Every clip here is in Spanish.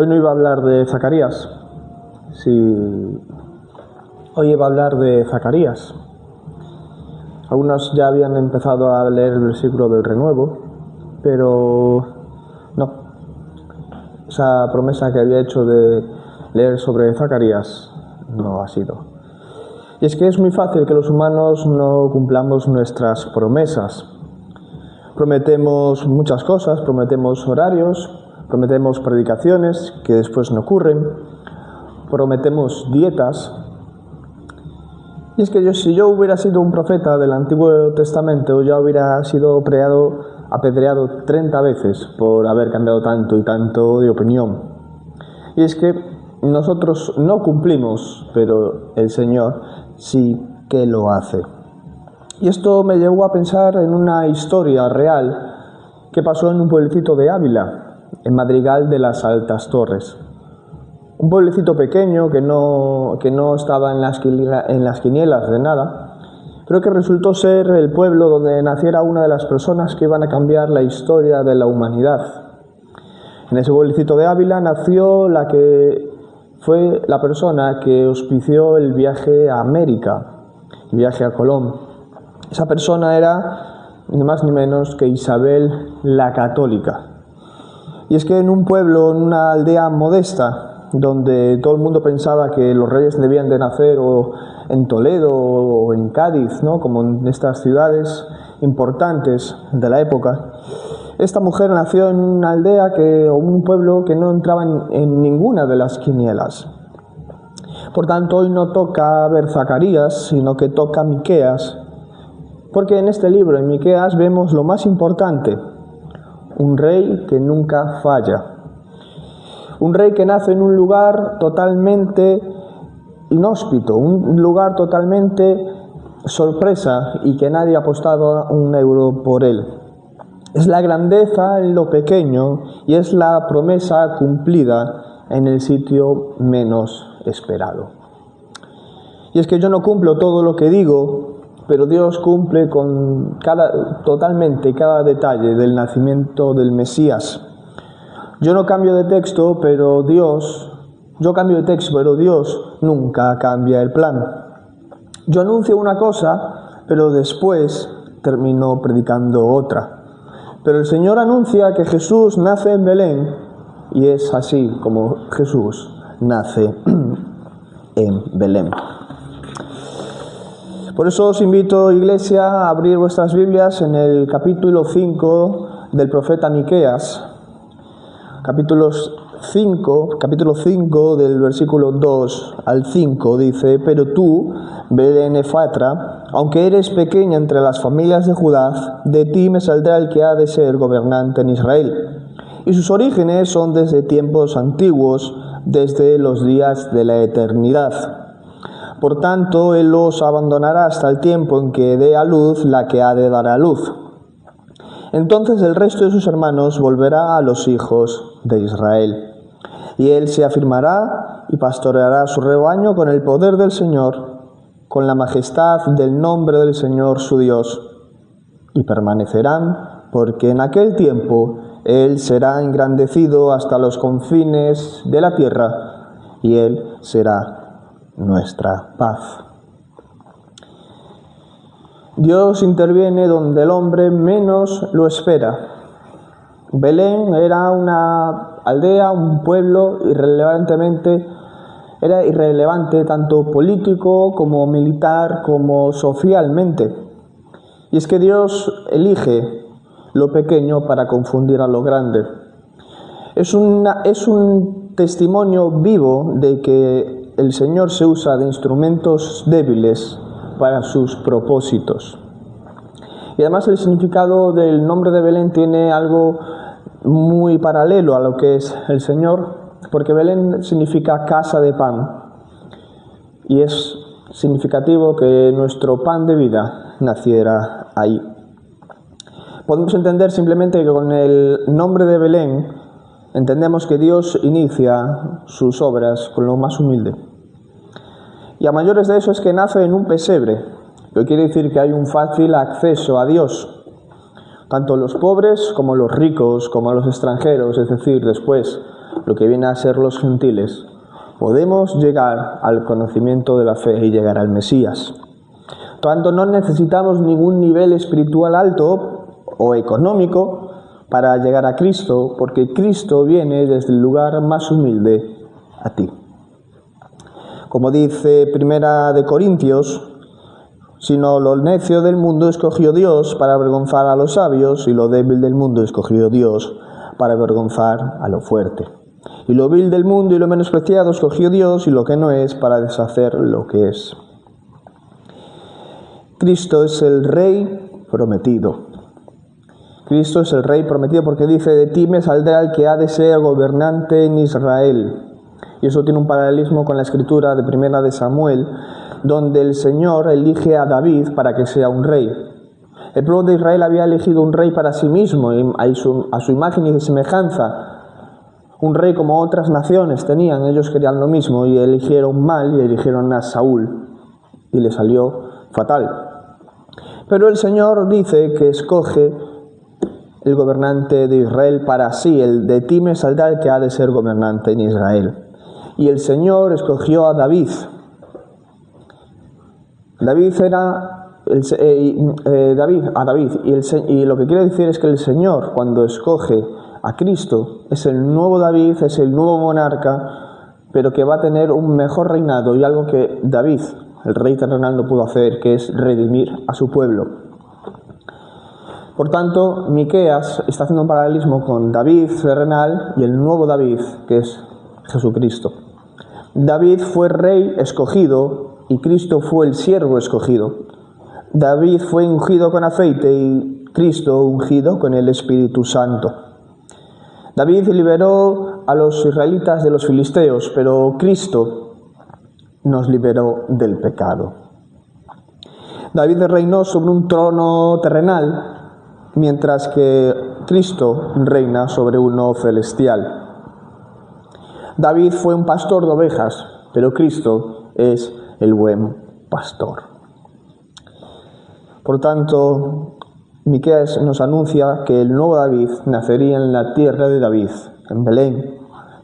Hoy no iba a hablar de Zacarías. Sí, hoy iba a hablar de Zacarías. Algunos ya habían empezado a leer el versículo del renuevo, pero no. Esa promesa que había hecho de leer sobre Zacarías no ha sido. Y es que es muy fácil que los humanos no cumplamos nuestras promesas. Prometemos muchas cosas, prometemos horarios, prometemos predicaciones que después no ocurren, prometemos dietas. Y es que si yo hubiera sido un profeta del Antiguo Testamento, ya hubiera sido apedreado 30 veces por haber cambiado tanto y tanto de opinión. Y es que nosotros no cumplimos, pero el Señor sí que lo hace. Y esto me llevó a pensar en una historia real que pasó en un pueblecito de Ávila, en Madrigal de las Altas Torres. Un pueblecito pequeño que no estaba en las quinielas de nada, pero que resultó ser el pueblo donde naciera una de las personas que iban a cambiar la historia de la humanidad. En ese pueblecito de Ávila nació la que fue la persona que auspició el viaje a América, el viaje a Colón. Esa persona era ni más ni menos que Isabel la Católica. Y es que en un pueblo, en una aldea modesta, donde todo el mundo pensaba que los reyes debían de nacer o en Toledo o en Cádiz, ¿no?, como en estas ciudades importantes de la época, esta mujer nació en una aldea o un pueblo que no entraba en ninguna de las quinielas. Por tanto, hoy no toca ver Zacarías, sino que toca Miqueas, porque en este libro, en Miqueas, vemos lo más importante: un rey que nunca falla. Un rey que nace en un lugar totalmente inhóspito, un lugar totalmente sorpresa y que nadie ha apostado un euro por él. Es la grandeza en lo pequeño y es la promesa cumplida en el sitio menos esperado. Y es que yo no cumplo todo lo que digo, pero Dios cumple con totalmente cada detalle del nacimiento del Mesías. Yo cambio de texto, pero Dios nunca cambia el plan. Yo anuncio una cosa, pero después termino predicando otra. Pero el Señor anuncia que Jesús nace en Belén, y es así como Jesús nace en Belén. Por eso os invito, Iglesia, a abrir vuestras Biblias en el capítulo 5 del profeta Miqueas. Capítulo 5 del versículo 2 al 5 dice: Pero tú, Belén Efrata, aunque eres pequeña entre las familias de Judá, de ti me saldrá el que ha de ser gobernante en Israel. Y sus orígenes son desde tiempos antiguos, desde los días de la eternidad. Por tanto, él los abandonará hasta el tiempo en que dé a luz la que ha de dar a luz. Entonces el resto de sus hermanos volverá a los hijos de Israel. Y él se afirmará y pastoreará su rebaño con el poder del Señor, con la majestad del nombre del Señor su Dios. Y permanecerán, porque en aquel tiempo él será engrandecido hasta los confines de la tierra, y él será nuestra paz. Dios interviene donde el hombre menos lo espera. Belén era una aldea, un pueblo era irrelevante tanto político como militar como socialmente. Y es que Dios elige lo pequeño para confundir a lo grande. Es un testimonio vivo de que el Señor se usa de instrumentos débiles para sus propósitos. Y además el significado del nombre de Belén tiene algo muy paralelo a lo que es el Señor, porque Belén significa casa de pan. Y es significativo que nuestro pan de vida naciera ahí. Podemos entender simplemente que con el nombre de Belén entendemos que Dios inicia sus obras con lo más humilde. Y a mayores de eso es que nace en un pesebre, lo que quiere decir que hay un fácil acceso a Dios. Tanto los pobres como los ricos, como los extranjeros, es decir, después lo que viene a ser los gentiles, podemos llegar al conocimiento de la fe y llegar al Mesías. Por tanto, no necesitamos ningún nivel espiritual alto o económico para llegar a Cristo, porque Cristo viene desde el lugar más humilde a ti. Como dice Primera de Corintios, sino lo necio del mundo escogió Dios para avergonzar a los sabios, y lo débil del mundo escogió Dios para avergonzar a lo fuerte. Y lo vil del mundo y lo menospreciado escogió Dios, y lo que no es, para deshacer lo que es. Cristo es el Rey prometido. Cristo es el Rey prometido porque dice: de ti me saldrá el que ha de ser gobernante en Israel. Y eso tiene un paralelismo con la escritura de Primera de Samuel, donde el Señor elige a David para que sea un rey. El pueblo de Israel había elegido un rey para sí mismo, a su imagen y semejanza. Un rey como otras naciones tenían, ellos querían lo mismo y eligieron mal y eligieron a Saúl y le salió fatal. Pero el Señor dice que escoge el gobernante de Israel para sí, el de ti me saldrá el que ha de ser gobernante en Israel. Y el Señor escogió a David. David y lo que quiere decir es que el Señor, cuando escoge a Cristo, es el nuevo David, es el nuevo monarca, pero que va a tener un mejor reinado y algo que David, el rey terrenal, no pudo hacer, que es redimir a su pueblo. Por tanto, Miqueas está haciendo un paralelismo con David terrenal y el nuevo David, que es Jesucristo. David fue rey escogido y Cristo fue el siervo escogido. David fue ungido con aceite y Cristo ungido con el Espíritu Santo. David liberó a los israelitas de los filisteos, pero Cristo nos liberó del pecado. David reinó sobre un trono terrenal, mientras que Cristo reina sobre uno celestial. David fue un pastor de ovejas, pero Cristo es el buen pastor. Por tanto, Miqueas nos anuncia que el nuevo David nacería en la tierra de David, en Belén,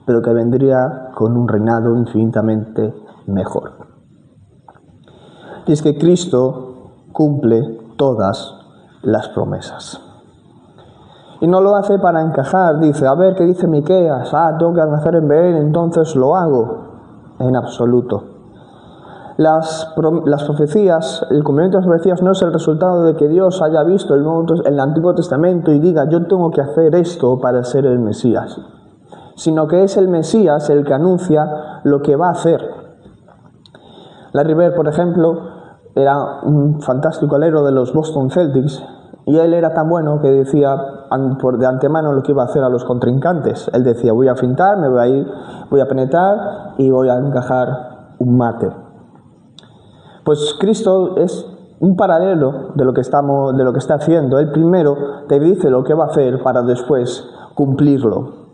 pero que vendría con un reinado infinitamente mejor. Y es que Cristo cumple todas las promesas. Y no lo hace para encajar, dice, a ver qué dice Miqueas, tengo que nacer en Belén, entonces lo hago. En absoluto. Las profecías, el cumplimiento de las profecías no es el resultado de que Dios haya visto el Antiguo Testamento y diga, yo tengo que hacer esto para ser el Mesías, sino que es el Mesías el que anuncia lo que va a hacer. Larry Bird, por ejemplo, era un fantástico alero de los Boston Celtics, y él era tan bueno que decía de antemano lo que iba a hacer a los contrincantes. Él decía, voy a fintar, me voy a ir, voy a penetrar y voy a encajar un mate. Pues Cristo es un paralelo de lo que está haciendo. Él primero te dice lo que va a hacer para después cumplirlo.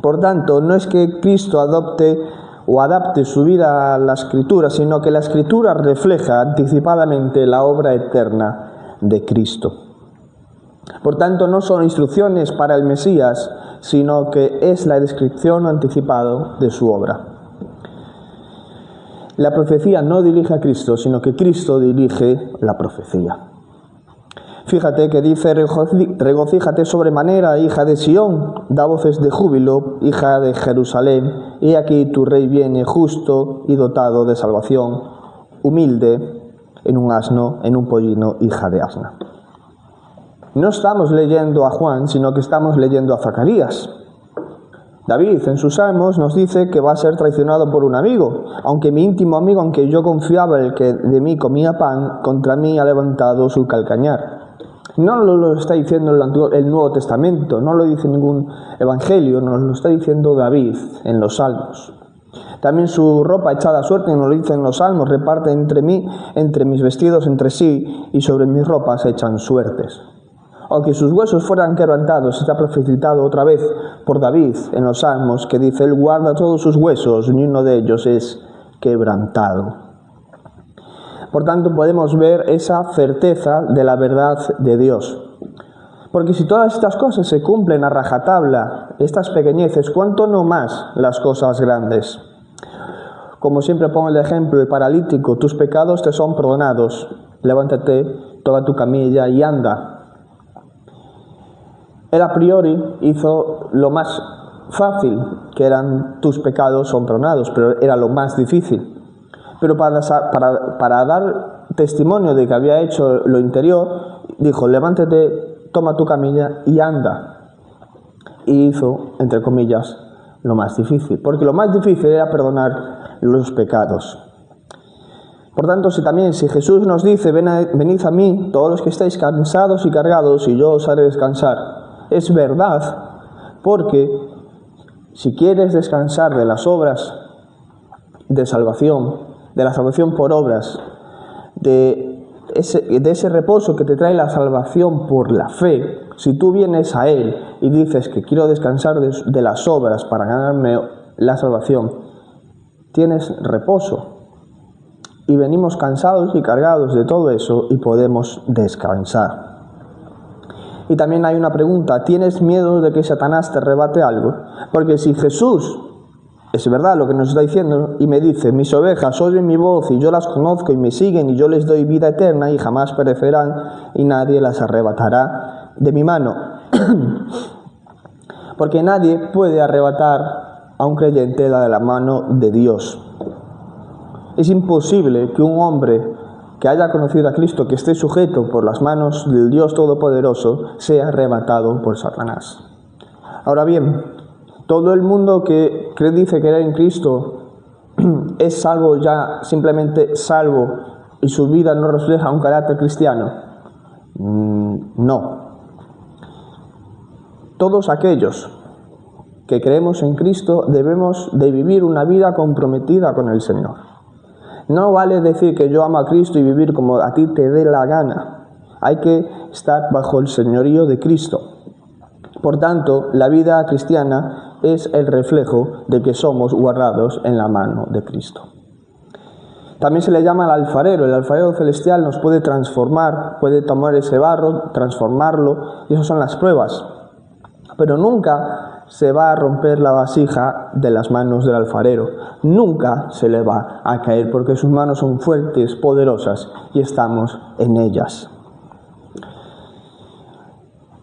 Por tanto, no es que Cristo adopte o adapte su vida a la Escritura, sino que la Escritura refleja anticipadamente la obra eterna de Cristo. Por tanto, no son instrucciones para el Mesías, sino que es la descripción anticipada de su obra. La profecía no dirige a Cristo, sino que Cristo dirige la profecía. Fíjate que dice, regocíjate sobremanera, hija de Sión, da voces de júbilo, hija de Jerusalén, he aquí tu rey viene justo y dotado de salvación, humilde, en un asno, en un pollino, hija de asna. No estamos leyendo a Juan, sino que estamos leyendo a Zacarías. David en sus salmos nos dice que va a ser traicionado por un amigo, aunque mi íntimo amigo, aunque yo confiaba el que de mí comía pan, contra mí ha levantado su calcañar. No lo está diciendo el Nuevo Testamento, no lo dice ningún evangelio, nos lo está diciendo David en los salmos. También su ropa echada a suerte, nos lo dicen los salmos, reparte entre mis vestidos entre sí, y sobre mis ropas echan suertes. Aunque sus huesos fueran quebrantados, está profetizado otra vez por David en los Salmos, que dice, él guarda todos sus huesos, ni uno de ellos es quebrantado. Por tanto, podemos ver esa certeza de la verdad de Dios. Porque si todas estas cosas se cumplen a rajatabla estas pequeñeces, ¿cuánto no más las cosas grandes? Como siempre pongo el ejemplo, el paralítico, tus pecados te son perdonados, levántate, toma tu camilla y anda. Él a priori hizo lo más fácil, que eran tus pecados son perdonados, pero era lo más difícil. Pero para dar testimonio de que había hecho lo interior, dijo, levántate, toma tu camilla y anda. Y hizo, entre comillas, lo más difícil, porque lo más difícil era perdonar los pecados. Por tanto, si Jesús nos dice, venid a mí, todos los que estáis cansados y cargados, y yo os haré descansar, es verdad, porque si quieres descansar de las obras de salvación, de la salvación por obras, de ese reposo que te trae la salvación por la fe, si tú vienes a Él y dices que quiero descansar de las obras para ganarme la salvación, tienes reposo. Y venimos cansados y cargados de todo eso y podemos descansar. Y también hay una pregunta, ¿tienes miedo de que Satanás te arrebate algo? Porque si Jesús, es verdad lo que nos está diciendo, y me dice, mis ovejas oyen mi voz y yo las conozco y me siguen y yo les doy vida eterna y jamás perecerán y nadie las arrebatará de mi mano. Porque nadie puede arrebatar a un creyente de la mano de Dios. Es imposible que un hombre que haya conocido a Cristo, que esté sujeto por las manos del Dios Todopoderoso, sea arrebatado por Satanás. Ahora bien, todo el mundo que dice creer en Cristo es salvo ya, simplemente salvo, y su vida no refleja un carácter cristiano. No. Todos aquellos que creemos en Cristo debemos de vivir una vida comprometida con el Señor. No vale decir que yo amo a Cristo y vivir como a ti te dé la gana. Hay que estar bajo el señorío de Cristo. Por tanto, la vida cristiana es el reflejo de que somos guardados en la mano de Cristo. También se le llama el alfarero. El alfarero celestial nos puede transformar, puede tomar ese barro, transformarlo, y esas son las pruebas. Pero nunca se va a romper la vasija de las manos del alfarero. Nunca se le va a caer porque sus manos son fuertes, poderosas y estamos en ellas.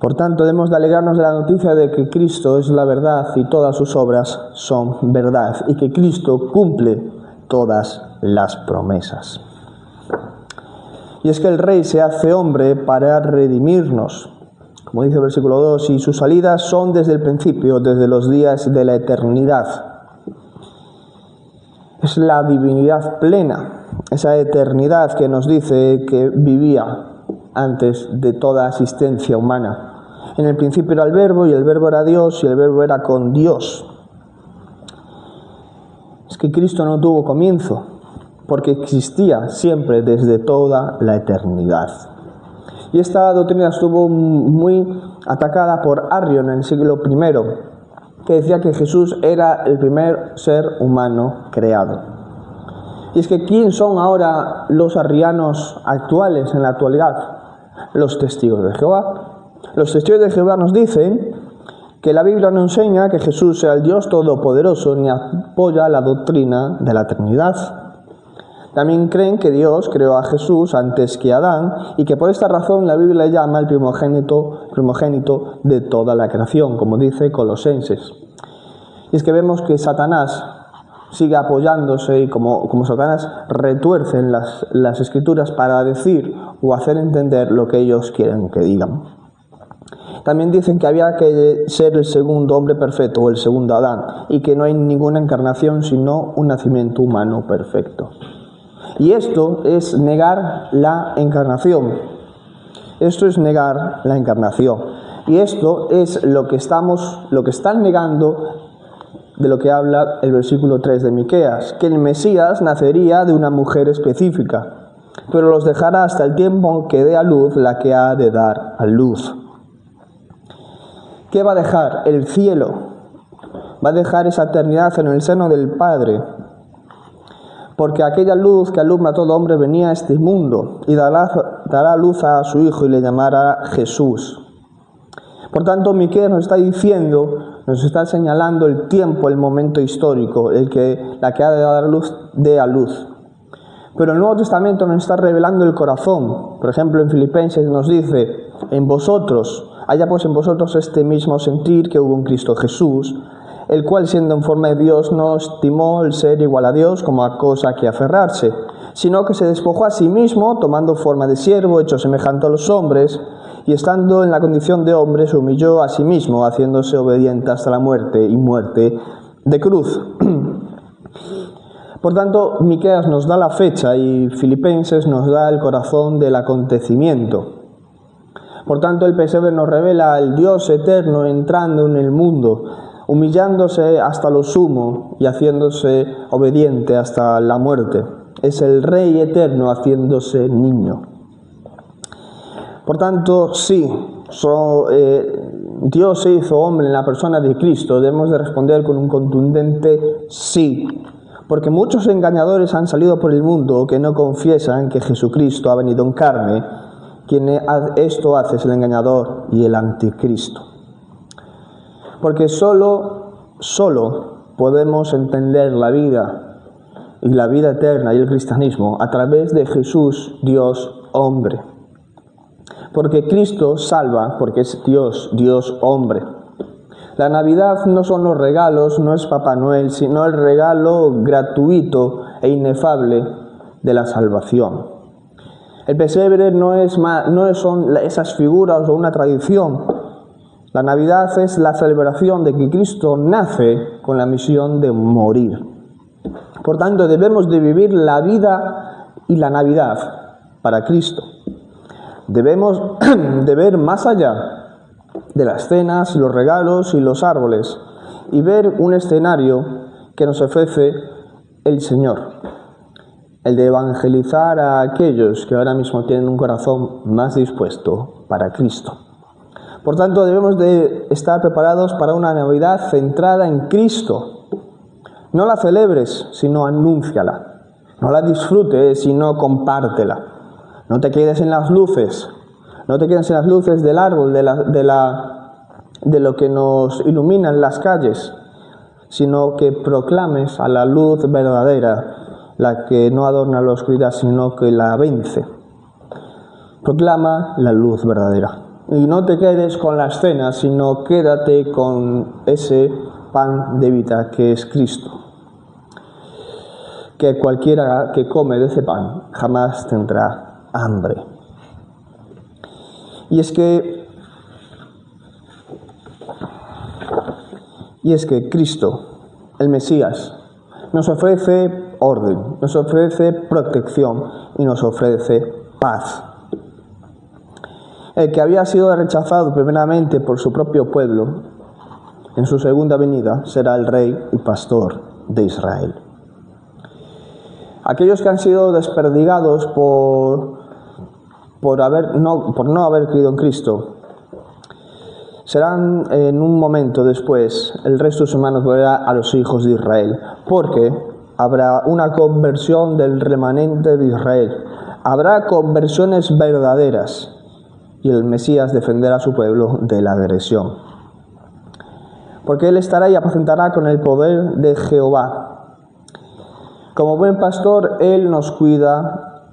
Por tanto, debemos de alegrarnos de la noticia de que Cristo es la verdad y todas sus obras son verdad y que Cristo cumple todas las promesas. Y es que el Rey se hace hombre para redimirnos. Como dice el versículo 2, y sus salidas son desde el principio, desde los días de la eternidad. Es la divinidad plena, esa eternidad que nos dice que vivía antes de toda existencia humana. En el principio era el Verbo, y el Verbo era Dios, y el Verbo era con Dios. Es que Cristo no tuvo comienzo, porque existía siempre desde toda la eternidad. Y esta doctrina estuvo muy atacada por Arrión en el siglo I, que decía que Jesús era el primer ser humano creado. Y es que ¿quién son ahora los arrianos actuales en la actualidad? Los testigos de Jehová. Los testigos de Jehová nos dicen que la Biblia no enseña que Jesús sea el Dios Todopoderoso ni apoya la doctrina de la Trinidad. También creen que Dios creó a Jesús antes que a Adán y que por esta razón la Biblia le llama el primogénito de toda la creación, como dice Colosenses. Y es que vemos que Satanás sigue apoyándose y como Satanás retuerce en las Escrituras para decir o hacer entender lo que ellos quieren que digan. También dicen que había que ser el segundo hombre perfecto o el segundo Adán y que no hay ninguna encarnación sino un nacimiento humano perfecto. Y esto es negar la encarnación. Esto es negar la encarnación. Y esto es lo que están negando de lo que habla el versículo 3 de Miqueas, que el Mesías nacería de una mujer específica, pero los dejará hasta el tiempo que dé a luz la que ha de dar a luz. ¿Qué va a dejar? El cielo. Va a dejar esa eternidad en el seno del Padre. Porque aquella luz que alumbra a todo hombre venía a este mundo y dará luz a su Hijo y le llamará Jesús. Por tanto, Miqueas nos está diciendo Nos está señalando el tiempo, el momento histórico, la que ha de dar luz, dé a luz. Pero el Nuevo Testamento nos está revelando el corazón. Por ejemplo, en Filipenses nos dice, haya pues en vosotros este mismo sentir que hubo en Cristo Jesús, el cual siendo en forma de Dios no estimó el ser igual a Dios como a cosa que aferrarse, sino que se despojó a sí mismo, tomando forma de siervo, hecho semejante a los hombres, y estando en la condición de hombre, se humilló a sí mismo, haciéndose obediente hasta la muerte, y muerte de cruz. Por tanto, Miqueas nos da la fecha y Filipenses nos da el corazón del acontecimiento. Por tanto, el pesebre nos revela al Dios eterno entrando en el mundo, humillándose hasta lo sumo y haciéndose obediente hasta la muerte. Es el Rey eterno haciéndose niño. Por tanto, sí, Dios se hizo hombre en la persona de Cristo. Debemos de responder con un contundente sí. Porque muchos engañadores han salido por el mundo que no confiesan que Jesucristo ha venido en carne. Quien esto hace es el engañador y el anticristo. Porque solo podemos entender la vida y la vida eterna y el cristianismo a través de Jesús, Dios hombre. Porque Cristo salva, porque es Dios hombre. La Navidad no son los regalos, no es Papá Noel, sino el regalo gratuito e inefable de la salvación. El pesebre no son esas figuras o una tradición. La Navidad es la celebración de que Cristo nace con la misión de morir. Por tanto, debemos de vivir la vida y la Navidad para Cristo. Debemos de ver más allá de las cenas, los regalos y los árboles y ver un escenario que nos ofrece el Señor, el de evangelizar a aquellos que ahora mismo tienen un corazón más dispuesto para Cristo. Por tanto, debemos de estar preparados para una Navidad centrada en Cristo. No la celebres, sino anúnciala. No la disfrutes, sino compártela. No te quedes en las luces. No te quedes en las luces del árbol, de lo que nos ilumina en las calles, sino que proclames a la luz verdadera, la que no adorna la oscuridad, sino que la vence. Proclama la luz verdadera. Y no te quedes con las cenas, sino quédate con ese pan de vida que es Cristo. Que cualquiera que come de ese pan jamás tendrá hambre. Y es que Cristo, el Mesías, nos ofrece orden, nos ofrece protección y nos ofrece paz. El que había sido rechazado primeramente por su propio pueblo, en su segunda venida será el Rey y Pastor de Israel. Aquellos que han sido desperdigados por no haber creído en Cristo, serán en un momento después, el resto de sus hermanos volverá a los hijos de Israel, porque habrá una conversión del remanente de Israel, habrá conversiones verdaderas, y el Mesías defenderá a su pueblo de la agresión. Porque Él estará y apacentará con el poder de Jehová. Como buen pastor, Él nos cuida,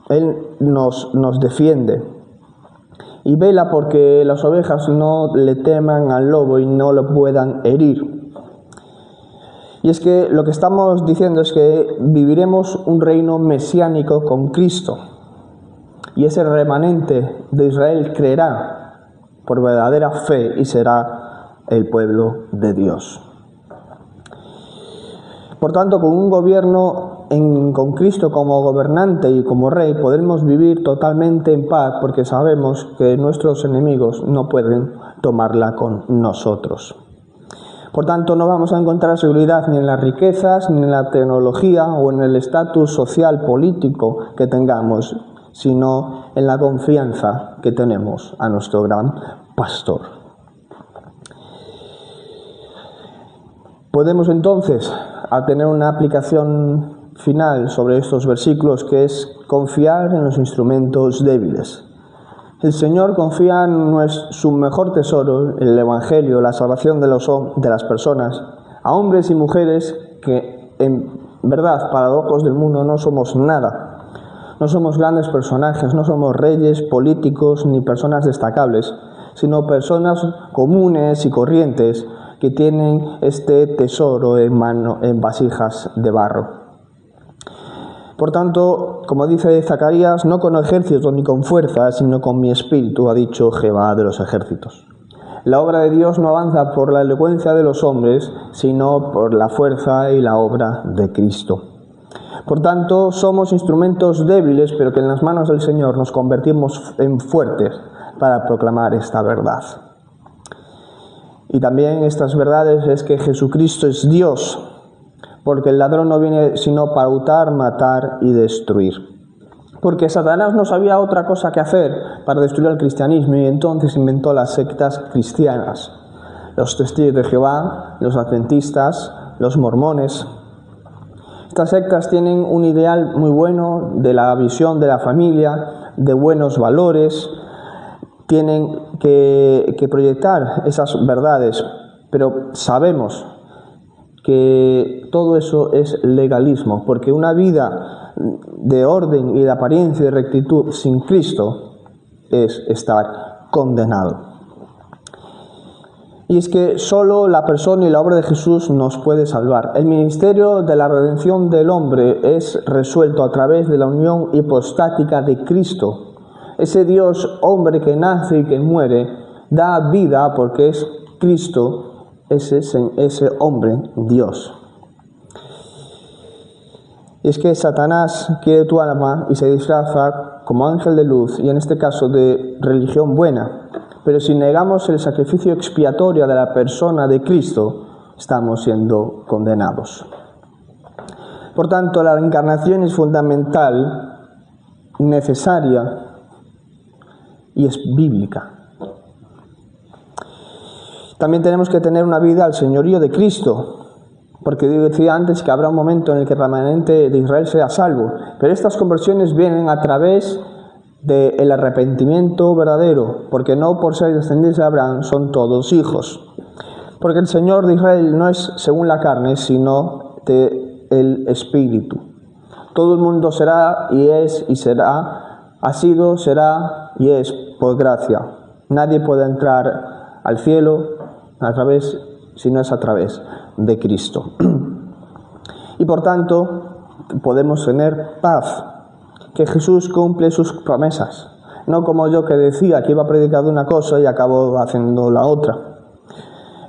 Él nos defiende. Y vela porque las ovejas no le teman al lobo y no lo puedan herir. Y es que lo que estamos diciendo es que viviremos un reino mesiánico con Cristo. Y ese remanente de Israel creerá por verdadera fe y será el pueblo de Dios. Por tanto, con un gobierno con Cristo como gobernante y como rey, podemos vivir totalmente en paz porque sabemos que nuestros enemigos no pueden tomarla con nosotros. Por tanto, no vamos a encontrar seguridad ni en las riquezas, ni en la tecnología o en el estatus social político que tengamos, sino en la confianza que tenemos a nuestro gran pastor. Podemos entonces tener una aplicación final sobre estos versículos, que es confiar en los instrumentos débiles. El Señor confía su mejor tesoro, el Evangelio, la salvación de las personas, a hombres y mujeres que, en verdad, para los ojos del mundo no somos nada. No somos grandes personajes, no somos reyes, políticos ni personas destacables, sino personas comunes y corrientes que tienen este tesoro en vasijas de barro. Por tanto, como dice Zacarías, no con ejércitos ni con fuerza, sino con mi espíritu, ha dicho Jehová de los ejércitos. La obra de Dios no avanza por la elocuencia de los hombres, sino por la fuerza y la obra de Cristo. Por tanto, somos instrumentos débiles, pero que en las manos del Señor nos convertimos en fuertes para proclamar esta verdad. Y también estas verdades es que Jesucristo es Dios, porque el ladrón no viene sino para hurtar, matar y destruir. Porque Satanás no sabía otra cosa que hacer para destruir al cristianismo y entonces inventó las sectas cristianas. Los testigos de Jehová, los adventistas, los mormones. Estas sectas tienen un ideal muy bueno de la visión de la familia, de buenos valores. Tienen que proyectar esas verdades, pero sabemos que todo eso es legalismo, porque una vida de orden y de apariencia y de rectitud sin Cristo es estar condenado. Y es que solo la persona y la obra de Jesús nos puede salvar. El ministerio de la redención del hombre es resuelto a través de la unión hipostática de Cristo. Ese Dios hombre que nace y que muere da vida porque es Cristo, ese hombre Dios. Y es que Satanás quiere tu alma y se disfraza como ángel de luz, y en este caso de religión buena. Pero si negamos el sacrificio expiatorio de la persona de Cristo, estamos siendo condenados. Por tanto, la reencarnación es fundamental, necesaria y es bíblica. También tenemos que tener una vida al señorío de Cristo, porque decía antes que habrá un momento en el que el remanente de Israel sea salvo, pero estas conversiones vienen a través del arrepentimiento verdadero, porque no por ser descendientes de Abraham son todos hijos, porque el Señor de Israel no es según la carne, sino del Espíritu. Todo el mundo será y es y será, ha sido, será y es por gracia. Nadie puede entrar al cielo si no es a través de Cristo. Y por tanto, podemos tener paz, que Jesús cumple sus promesas, no como yo que decía que iba a predicar de una cosa y acabó haciendo la otra.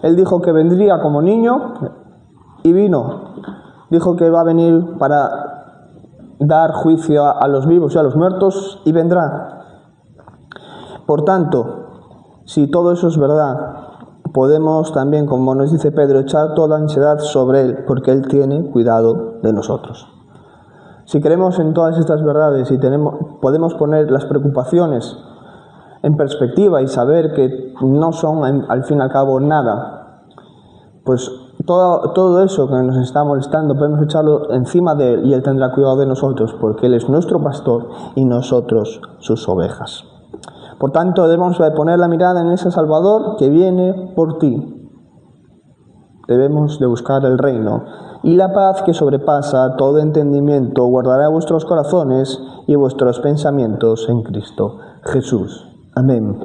Él dijo que vendría como niño y vino. Dijo que va a venir para dar juicio a los vivos y a los muertos y vendrá. Por tanto, si todo eso es verdad, podemos también, como nos dice Pedro, echar toda ansiedad sobre Él, porque Él tiene cuidado de nosotros. Si creemos en todas estas verdades y podemos poner las preocupaciones en perspectiva y saber que no son al fin y al cabo nada, pues todo eso que nos está molestando podemos echarlo encima de Él y Él tendrá cuidado de nosotros, porque Él es nuestro pastor y nosotros sus ovejas. Por tanto, debemos poner la mirada en ese Salvador que viene por ti. Debemos de buscar el reino, y la paz que sobrepasa todo entendimiento guardará vuestros corazones y vuestros pensamientos en Cristo Jesús. Amén.